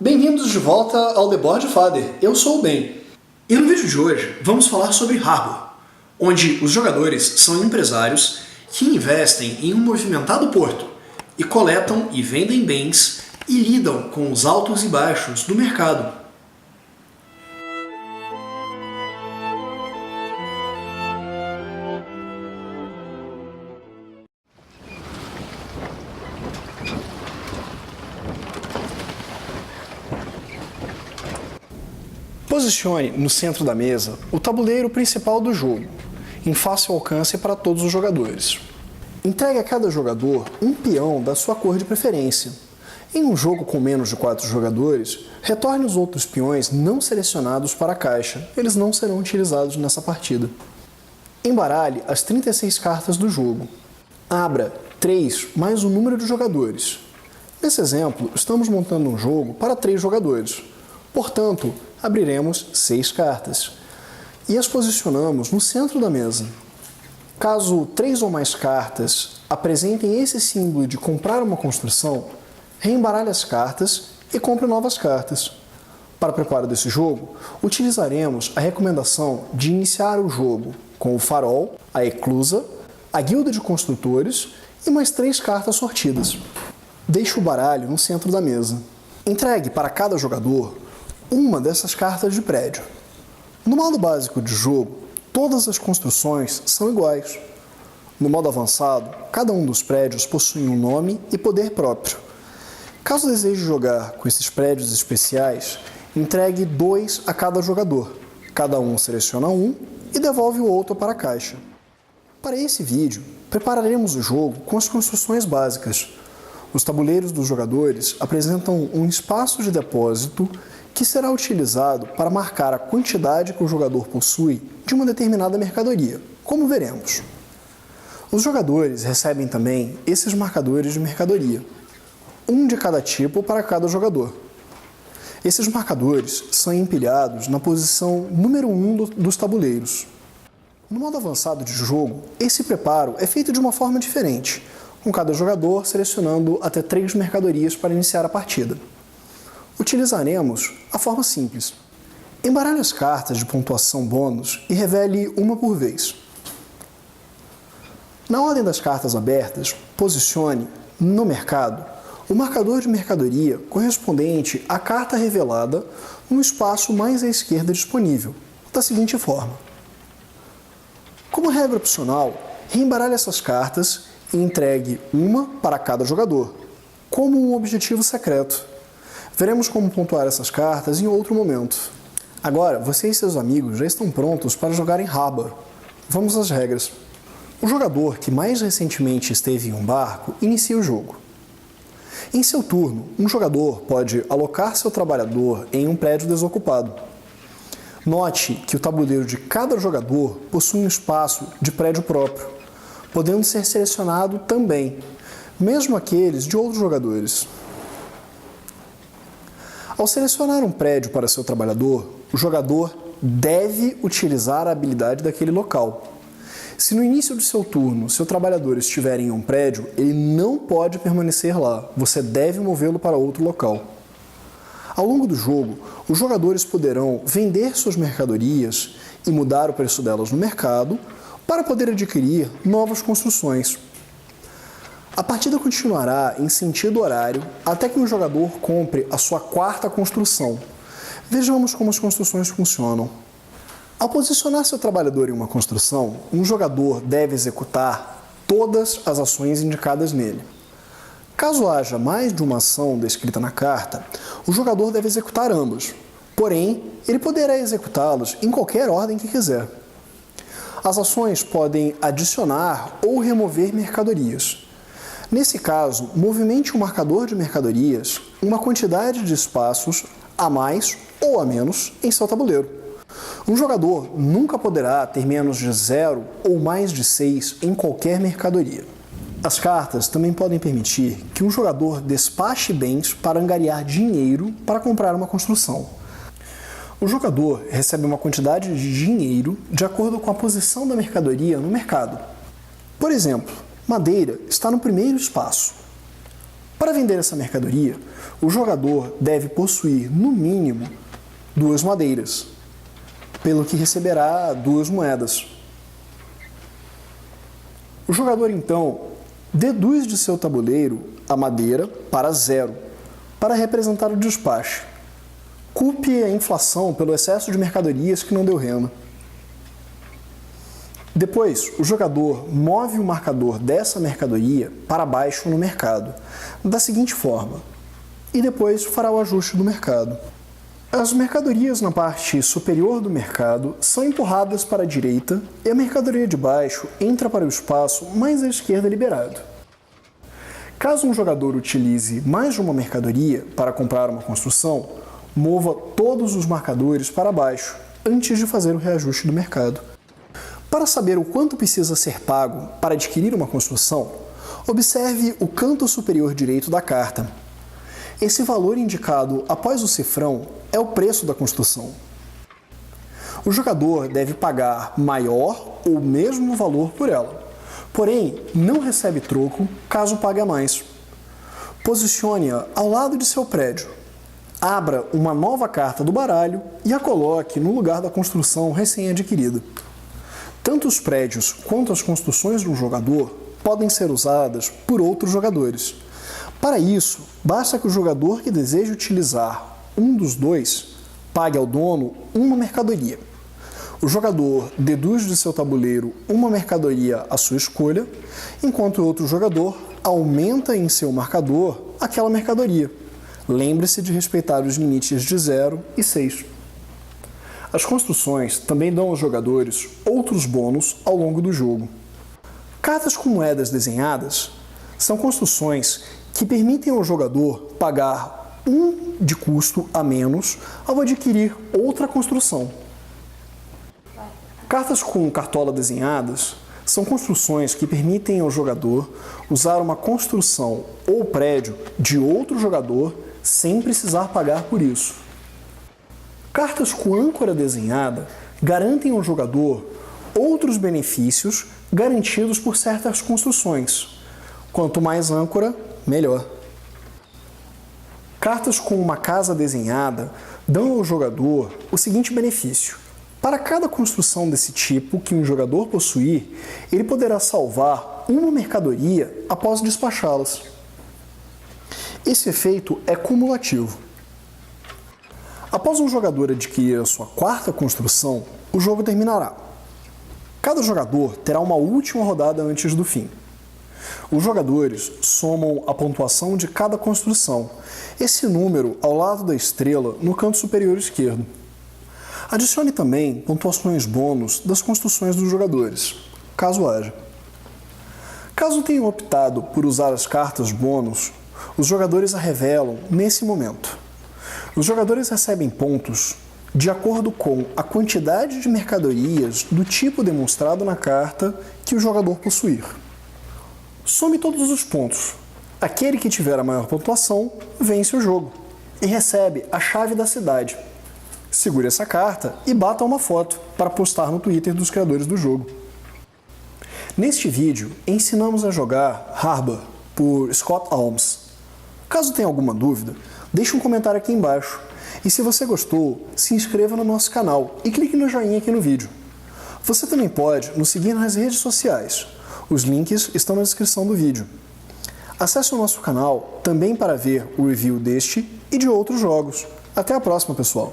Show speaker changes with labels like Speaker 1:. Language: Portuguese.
Speaker 1: Bem-vindos de volta ao The Board Father, eu sou o Ben. E no vídeo de hoje vamos falar sobre Harbor, onde os jogadores são empresários que investem em um movimentado porto e coletam e vendem bens e lidam com os altos e baixos do mercado. Posicione no centro da mesa o tabuleiro principal do jogo, em fácil alcance para todos os jogadores. Entregue a cada jogador um peão da sua cor de preferência. Em um jogo com menos de 4 jogadores, retorne os outros peões não selecionados para a caixa, eles não serão utilizados nessa partida. Embaralhe as 36 cartas do jogo. Abra 3 mais o número de jogadores. Nesse exemplo, estamos montando um jogo para 3 jogadores. Portanto, abriremos 6 cartas e as posicionamos no centro da mesa. Caso 3 ou mais cartas apresentem esse símbolo de comprar uma construção, reembaralhe as cartas e compre novas cartas. Para o preparo desse jogo, utilizaremos a recomendação de iniciar o jogo com o farol, a eclusa, a guilda de construtores e mais 3 cartas sortidas. Deixe o baralho no centro da mesa. Entregue para cada jogador uma dessas cartas de prédio. No modo básico de jogo, todas as construções são iguais. No modo avançado, cada um dos prédios possui um nome e poder próprio. Caso deseje jogar com esses prédios especiais, entregue 2 a cada jogador. Cada um seleciona um e devolve o outro para a caixa. Para esse vídeo, prepararemos o jogo com as construções básicas. Os tabuleiros dos jogadores apresentam um espaço de depósito que será utilizado para marcar a quantidade que o jogador possui de uma determinada mercadoria, como veremos. Os jogadores recebem também esses marcadores de mercadoria, um de cada tipo para cada jogador. Esses marcadores são empilhados na posição número 1 dos tabuleiros. No modo avançado de jogo, esse preparo é feito de uma forma diferente, com cada jogador selecionando até 3 mercadorias para iniciar a partida. Utilizaremos a forma simples. Embaralhe as cartas de pontuação bônus e revele uma por vez. Na ordem das cartas abertas, posicione, no mercado, o marcador de mercadoria correspondente à carta revelada no espaço mais à esquerda disponível, da seguinte forma. Como regra opcional, reembaralhe essas cartas e entregue uma para cada jogador, como um objetivo secreto. Veremos como pontuar essas cartas em outro momento. Agora, você e seus amigos já estão prontos para jogar em Harbor. Vamos às regras. O jogador que mais recentemente esteve em um barco inicia o jogo. Em seu turno, um jogador pode alocar seu trabalhador em um prédio desocupado. Note que o tabuleiro de cada jogador possui um espaço de prédio próprio, podendo ser selecionado também, mesmo aqueles de outros jogadores. Ao selecionar um prédio para seu trabalhador, o jogador deve utilizar a habilidade daquele local. Se no início de seu turno seu trabalhador estiver em um prédio, ele não pode permanecer lá, você deve movê-lo para outro local. Ao longo do jogo, os jogadores poderão vender suas mercadorias e mudar o preço delas no mercado para poder adquirir novas construções. A partida continuará em sentido horário até que um jogador compre a sua 4ª construção. Vejamos como as construções funcionam. Ao posicionar seu trabalhador em uma construção, um jogador deve executar todas as ações indicadas nele. Caso haja mais de uma ação descrita na carta, o jogador deve executar ambas. Porém, ele poderá executá-los em qualquer ordem que quiser. As ações podem adicionar ou remover mercadorias. Nesse caso, movimente o marcador de mercadorias uma quantidade de espaços a mais ou a menos em seu tabuleiro. Um jogador nunca poderá ter menos de 0 ou mais de 6 em qualquer mercadoria. As cartas também podem permitir que um jogador despache bens para angariar dinheiro para comprar uma construção. O jogador recebe uma quantidade de dinheiro de acordo com a posição da mercadoria no mercado. Por exemplo, madeira está no primeiro espaço. Para vender essa mercadoria, o jogador deve possuir, no mínimo, 2 madeiras, pelo que receberá 2 moedas. O jogador, então, deduz de seu tabuleiro a madeira para 0, para representar o despacho. Culpe a inflação pelo excesso de mercadorias que não deu renda. Depois, o jogador move o marcador dessa mercadoria para baixo no mercado, da seguinte forma, e depois fará o ajuste do mercado. As mercadorias na parte superior do mercado são empurradas para a direita e a mercadoria de baixo entra para o espaço mais à esquerda liberado. Caso um jogador utilize mais de uma mercadoria para comprar uma construção, mova todos os marcadores para baixo antes de fazer o reajuste do mercado. Para saber o quanto precisa ser pago para adquirir uma construção, observe o canto superior direito da carta. Esse valor indicado após o cifrão é o preço da construção. O jogador deve pagar maior ou mesmo valor por ela, porém não recebe troco caso pague a mais. Posicione-a ao lado de seu prédio. Abra uma nova carta do baralho e a coloque no lugar da construção recém-adquirida. Tanto os prédios quanto as construções de um jogador podem ser usadas por outros jogadores. Para isso, basta que o jogador que deseja utilizar um dos dois pague ao dono uma mercadoria. O jogador deduz de seu tabuleiro uma mercadoria à sua escolha, enquanto o outro jogador aumenta em seu marcador aquela mercadoria. Lembre-se de respeitar os limites de 0 e 6. As construções também dão aos jogadores outros bônus ao longo do jogo. Cartas com moedas desenhadas são construções que permitem ao jogador pagar 1 de custo a menos ao adquirir outra construção. Cartas com cartola desenhadas são construções que permitem ao jogador usar uma construção ou prédio de outro jogador sem precisar pagar por isso. Cartas com âncora desenhada garantem ao jogador outros benefícios garantidos por certas construções. Quanto mais âncora, melhor. Cartas com uma casa desenhada dão ao jogador o seguinte benefício. Para cada construção desse tipo que um jogador possuir, ele poderá salvar uma mercadoria após despachá-las. Esse efeito é cumulativo. Após um jogador adquirir a sua 4ª construção, o jogo terminará. Cada jogador terá uma última rodada antes do fim. Os jogadores somam a pontuação de cada construção, esse número ao lado da estrela no canto superior esquerdo. Adicione também pontuações bônus das construções dos jogadores, caso haja. Caso tenham optado por usar as cartas bônus, os jogadores a revelam nesse momento. Os jogadores recebem pontos de acordo com a quantidade de mercadorias do tipo demonstrado na carta que o jogador possuir. Some todos os pontos. Aquele que tiver a maior pontuação vence o jogo e recebe a chave da cidade. Segure essa carta e bata uma foto para postar no Twitter dos criadores do jogo. Neste vídeo, ensinamos a jogar Harbor, por Scott Almes. Caso tenha alguma dúvida, deixe um comentário aqui embaixo. E se você gostou, se inscreva no nosso canal e clique no joinha aqui no vídeo. Você também pode nos seguir nas redes sociais. Os links estão na descrição do vídeo. Acesse o nosso canal também para ver o review deste e de outros jogos. Até a próxima, pessoal!